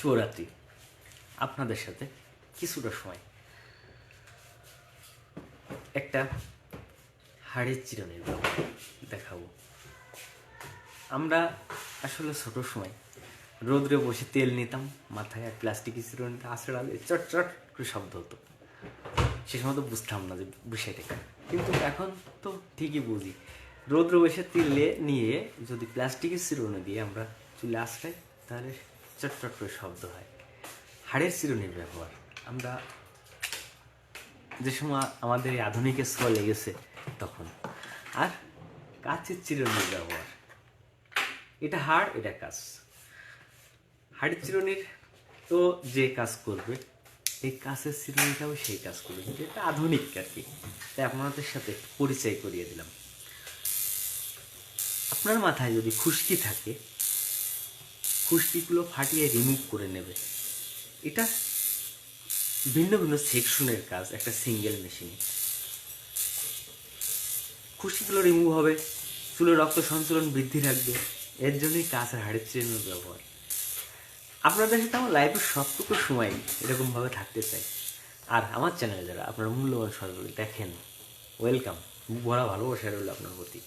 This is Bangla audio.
শুভরাত্রি। আপনাদের সাথে কিছুটা সময় একটা হাড়ের চিরুনির ব্যাপার দেখাবো। আমরা আসলে ছোট সময় রোদ্রে বসে তেল নিতাম মাথায়, আর প্লাস্টিকের চিরুনিটা আঁচড়ালে চট চট করে শব্দ হতো। সে সময় তো বুঝতাম না যে বিষয়টা কি, কিন্তু এখন তো ঠিকই বুঝি। রোদ্রে বসে তেল নিয়ে যদি প্লাস্টিকের চিরুনি দিয়ে আমরা চুলে আঁচড়াই তাহলে চট চট করে শব্দ হয়। হাড়ের চিরুনির ব্যবহার আমরা যে সময় আমাদের এই আধুনিকের ছোঁয়া লেগেছে তখন, আর কাচের চিরুনির ব্যবহার, এটা হাড়, এটা কাচ। হাড়ের চিরুনির তো যে কাজ করবে, এই কাচের চিরুনিটাও সেই কাজ করবে, কিন্তু এটা আধুনিক আর কি। তাই আপনাদের সাথে পরিচয় করিয়ে দিলাম। আপনার মাথায় যদি খুশকি থাকে, খুশকিগুলো ফাটিয়ে রিমুভ করে নেবে। এটা ভিন্ন ভিন্ন সেকশনের কাজ একটা সিঙ্গেল মেশিনে। খুশকিগুলো রিমুভ হবে, চুলের রক্ত সঞ্চালন বৃদ্ধি রাখবে। এর জন্যই কাঁচ আর হাড়ের চিরুনির ব্যবহার। আপনাদের সাথে আমার লাইফের সবটুকু সময় এরকমভাবে থাকতে চাই। আর আমার চ্যানেলে যারা আপনার মূল্যবান সরকারি দেখেন, ওয়েলকাম, ভরা ভালোবাসা রইল আপনার প্রতি।